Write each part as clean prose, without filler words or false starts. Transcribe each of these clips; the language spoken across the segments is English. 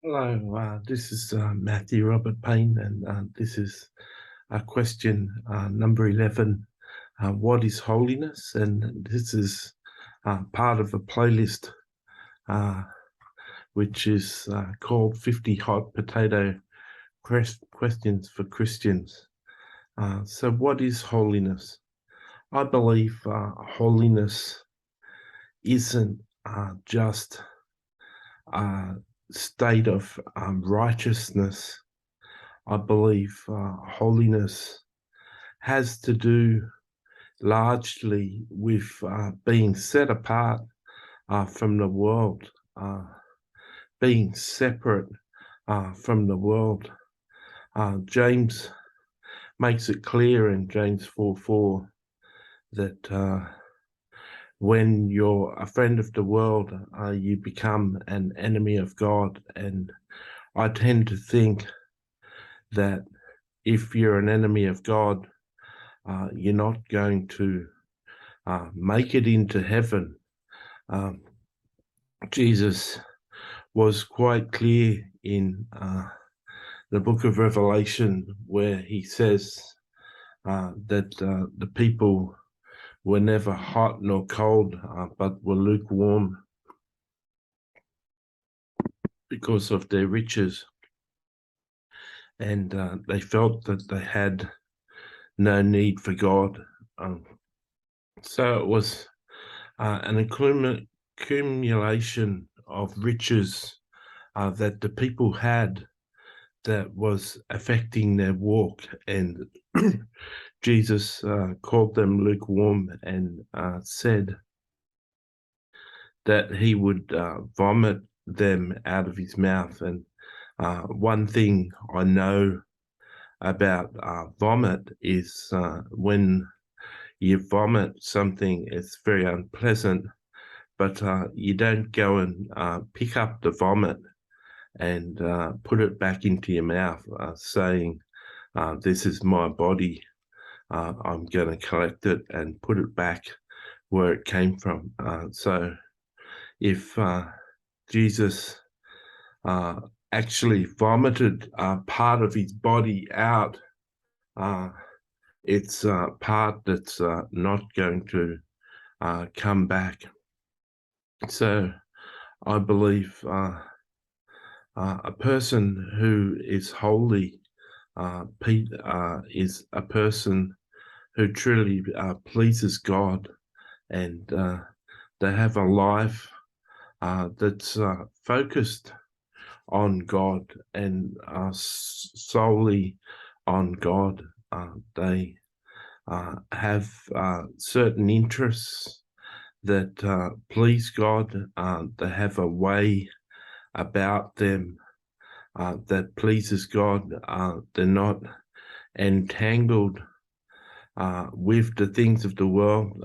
Hello, this is Matthew Robert Payne, and this is question number 11. What is holiness? And this is part of a playlist uh, which is called 50 Hot Potato Questions for Christians. So what is holiness? I believe holiness isn't just a state of righteousness. I believe holiness has to do largely with being set apart from the world, being separate from the world. James makes it clear in James 4:4 that when you're a friend of the world, you become an enemy of God. And I tend to think that if you're an enemy of God, you're not going to make it into heaven. Jesus was quite clear in the book of Revelation where he says that the people were never hot nor cold, but were lukewarm because of their riches. And they felt that they had no need for God. So it was an accumulation of riches that the people had that was affecting their walk. And Jesus called them lukewarm and said that he would vomit them out of his mouth. And one thing I know about vomit is when you vomit something, it's very unpleasant, but you don't go and pick up the vomit and put it back into your mouth, saying, this is my body. I'm going to collect it and put it back where it came from. So if Jesus actually vomited part of his body out, it's part that's not going to come back. So I believe a person who is holy is a person who truly pleases God, and they have a life that's focused on God and solely on God. They have certain interests that please God. They have a way about them that pleases God. They're not entangled with the things of the world.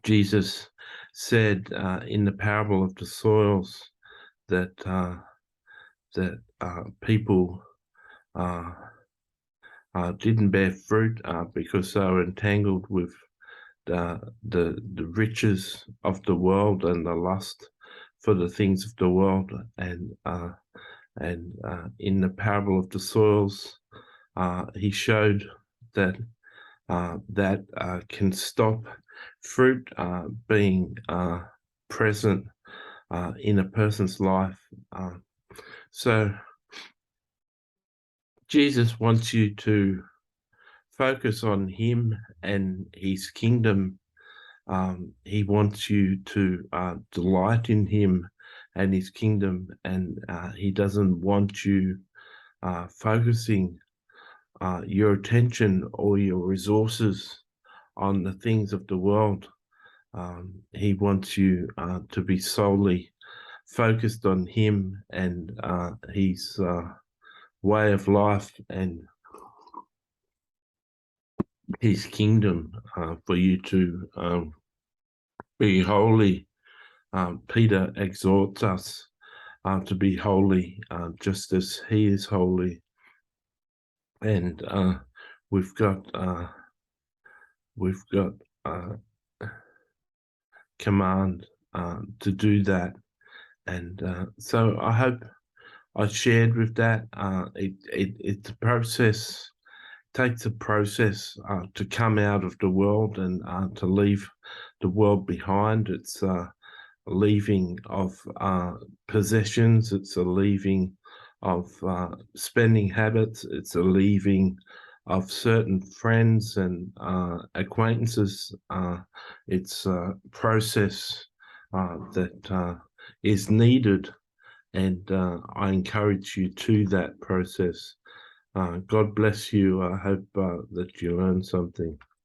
Jesus said in the parable of the soils that people didn't bear fruit because they were entangled with the riches of the world and the lust for the things of the world. And in the parable of the soils, he showed that can stop fruit being present in a person's life. So Jesus wants you to focus on him and his kingdom. He wants you to delight in him and his kingdom, and he doesn't want you focusing your attention or your resources on the things of the world. He wants you to be solely focused on him and his way of life and his kingdom, for you to be holy. Peter exhorts us to be holy, just as he is holy. And we've got command to do that. And so I hope I shared with that. It's a process, takes a process to come out of the world and to leave the world behind. It's leaving of possessions, it's a leaving of spending habits, it's a leaving of certain friends and acquaintances. It's a process that is needed, and I encourage you to that process. God bless you. I hope that you learn something.